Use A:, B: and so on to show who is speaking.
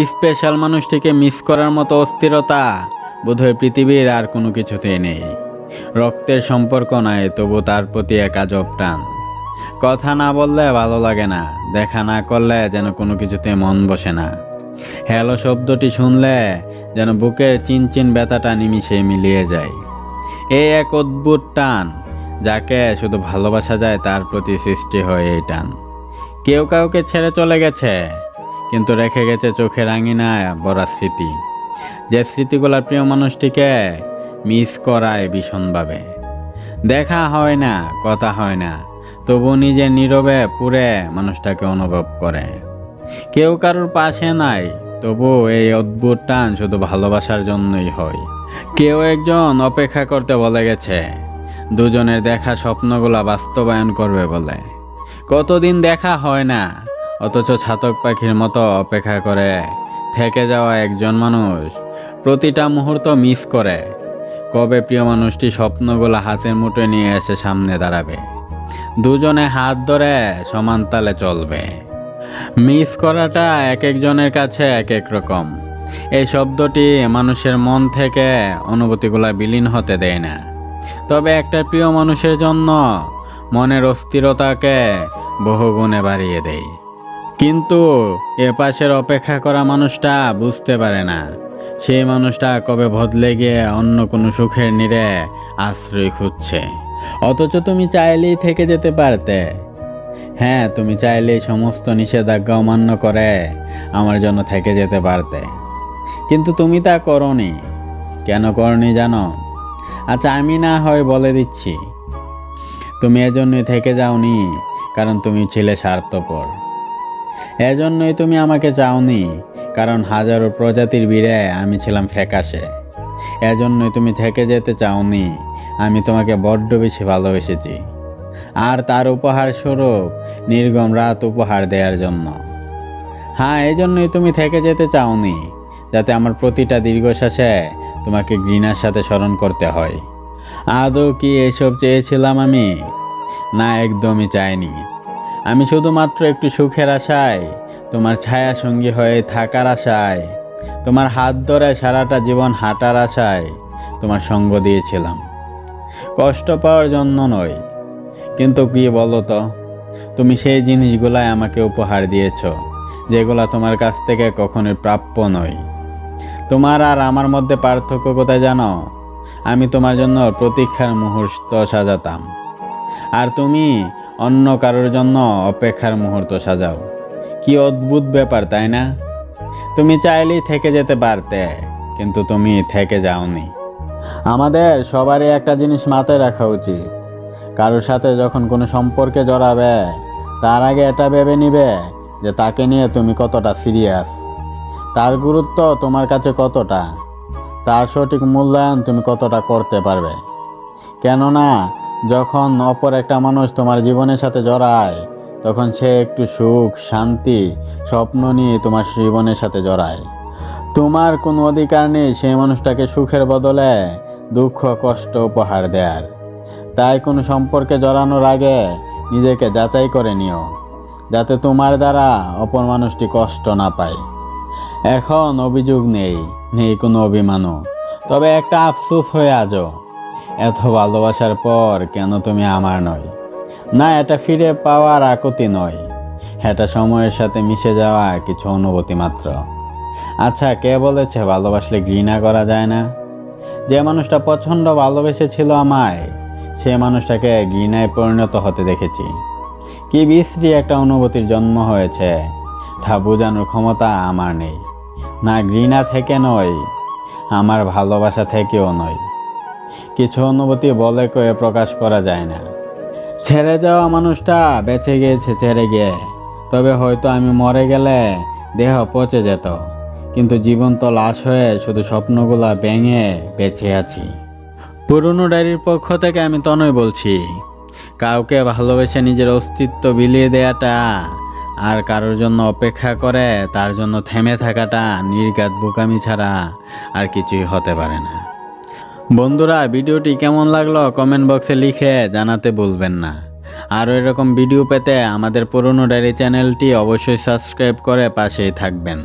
A: Special মানুষটিকে miss করার মতো অস্থিরতা বোধহয় পৃথিবীর আর কোনো কিছুতেই নেই। রক্তের সম্পর্ক নাই, তবু তার প্রতি এক আজব টান। কথা না বললে ভালো লাগে না, দেখা না করলে যেন কোনো কিছুতে মন বসে না। হ্যালো শব্দটি শুনলে যেন বুকের চিনচিন ব্যথাটা নিমিষে মিলিয়ে যায়। এই এক অদ্ভুত টান, যাকে শুধু ভালোবাসা যায় তার প্রতি সৃষ্টি হয় এই টান। কেউ কাউকে ছেড়ে চলে গেছে, কিন্তু রেখে গেছে চোখের আঙিনায় ভরা স্মৃতি, যে স্মৃতিগুলো প্রিয় মানুষটিকে মিস করায় ভীষণভাবে। দেখা হয় না, কথা হয় না, তবু নিজে নীরবে পুরে মানুষটাকে অনুভব করে। কেউ কারোর পাশে নাই, তবু এই অদ্ভুত টান শুধু ভালোবাসার জন্যই হয়। কেউ একজন অপেক্ষা করতে বলে গেছে, দুজনের দেখা স্বপ্নগুলা বাস্তবায়ন করবে বলে। কতদিন দেখা হয় না, অথচ ছাতক পাখির মতো অপেক্ষা করে থেকে যাওয়া একজন মানুষ প্রতিটা মুহূর্ত মিস করে। কবে প্রিয় মানুষটি স্বপ্নগুলো হাতের মুঠোয় নিয়ে এসে সামনে দাঁড়াবে, দুজনে হাত ধরে সমান তালে চলবে। মিস করাটা এক একজনের কাছে এক এক রকম। এই শব্দটি মানুষের মন থেকে অনুভূতিগুলা বিলীন হতে দেয় না, তবে একটা প্রিয় মানুষের জন্য মনের অস্থিরতাকে বহুগুণে বাড়িয়ে দেয়। কিন্তু এ পাশের অপেক্ষা করা মানুষটা বুঝতে পারে না, সেই মানুষটা কবে বদলে গিয়ে অন্য কোনো সুখের নীড়ে আশ্রয় খুঁজছে। অথচ তুমি চাইলেই থেকে যেতে পারতে। হ্যাঁ, তুমি চাইলেই সমস্ত নিষেধাজ্ঞা অমান্য করে আমার জন্য থেকে যেতে পারতে, কিন্তু তুমি তা করনি। কেন করনি জানো? আচ্ছা, আমি না হয় বলে দিচ্ছি। তুমি এজন্যই থেকে যাওনি কারণ তুমি ছিলে স্বার্থপর। এজন্যই তুমি আমাকে চাওনি কারণ হাজারো প্রজাতির ভিড়ে আমি ছিলাম ফ্যাকাশে। এজন্যই তুমি থেকে যেতে চাওনি, আমি তোমাকে বড্ড বেশি ভালোবেসেছি, আর তার উপহার স্বরূপ নির্গম রাত উপহার দেওয়ার জন্য। হ্যাঁ, এজন্যই তুমি থেকে যেতে চাওনি, যাতে আমার প্রতিটা দীর্ঘশ্বাসে তোমাকে ঘৃণার সাথে স্মরণ করতে হয়। আদৌ কি এসব চেয়েছিলাম আমি? না, একদমই চাইনি। আমি শুধুমাত্র একটু সুখের আশায়, তোমার ছায়া সঙ্গী হয়ে থাকার আশায়, তোমার হাত ধরে সারাটা জীবন হাঁটার আশায় তোমার সঙ্গ দিয়েছিলাম, কষ্ট পাওয়ার জন্য নয়। কিন্তু কি বলো তো, তুমি সেই জিনিসগুলাই আমাকে উপহার দিয়েছ যেগুলা তোমার কাছ থেকে কখনোই প্রাপ্য নয়। তোমার আর আমার মধ্যে পার্থক্য কোথায় জানো? আমি তোমার জন্য প্রতীক্ষার মুহূর্ত সাজাতাম, আর তুমি অন্য কারোর জন্য অপেক্ষার মুহূর্ত সাজাও। কি অদ্ভুত ব্যাপার, তাই না? তুমি চাইলেই থেকে যেতে পারতে, কিন্তু তুমি থেকে যাওনি। আমাদের সবারই একটা জিনিস মাথায় রাখা উচিত, কারোর সাথে যখন কোনো সম্পর্কে জড়াবে, তার আগে এটা ভেবে নিবে যে তাকে নিয়ে তুমি কতটা সিরিয়াস, তার গুরুত্ব তোমার কাছে কতটা, তার সঠিক মূল্যায়ন তুমি কতটা করতে পারবে। কেননা যখন অপর একটা মানুষ তোমার জীবনের সাথে জড়ায়, তখন সে একটু সুখ, শান্তি, স্বপ্ন নিয়ে তোমার জীবনের সাথে জড়ায়। তোমার কোনো অধিকার নেই সেই মানুষটাকে সুখের বদলে দুঃখ, কষ্ট উপহার দেয়ার। তাই কোনো সম্পর্কে জড়ানোর আগে নিজেকে যাচাই করে নিও, যাতে তোমার দ্বারা অপর মানুষটি কষ্ট না পায়। এখন অভিযোগ নেই, নেই কোনো অভিমানও, তবে একটা আফসোস হয়ে আজও, এত ভালোবাসার পর কেন তুমি আমার নয়। না, এটা ফিরে পাওয়ার আকুতি নয়, এটা সময়ের সাথে মিশে যাওয়া কিছু অনুভূতি মাত্র। আচ্ছা, কে বলেছে ভালোবাসলে ঘৃণা করা যায় না? যে মানুষটা প্রচণ্ড ভালোবেসেছিল আমায়, সে মানুষটাকে ঘৃণায় পরিণত হতে দেখেছি। কি বিশ্রী একটা অনুভূতির জন্ম হয়েছে, তা বোঝানোর ক্ষমতা আমার নেই। না, ঘৃণা থেকে নয়, আমার ভালোবাসা থেকেও নয়। কিছু অনুভূতি বলে কয়ে প্রকাশ করা যায় না। ছেড়ে যাওয়া মানুষটা বেঁচে গিয়েছে ছেড়ে গিয়ে, তবে হয়তো আমি মরে গেলে দেহ পচে যেত, কিন্তু জীবন্ত লাশ হয়ে শুধু স্বপ্নগুলা ভেঙে বেঁচে আছি। পুরনো ডায়েরির পক্ষ থেকে আমি তনয় বলছি, কাউকে ভালোবেসে নিজের অস্তিত্ব বিলিয়ে দেয়াটা আর কারোর জন্য অপেক্ষা করে তার জন্য থেমে থাকাটা নির্ঘাত বোকামি ছাড়া আর কিছুই হতে পারে না। বন্ধুরা, ভিডিওটি কেমন লাগলো কমেন্ট বক্সে লিখে জানাতে ভুলবেন না। আরও এরকম ভিডিও পেতে আমাদের পুরনো ডায়েরি চ্যানেলটি অবশ্যই সাবস্ক্রাইব করে পাশেই থাকবেন।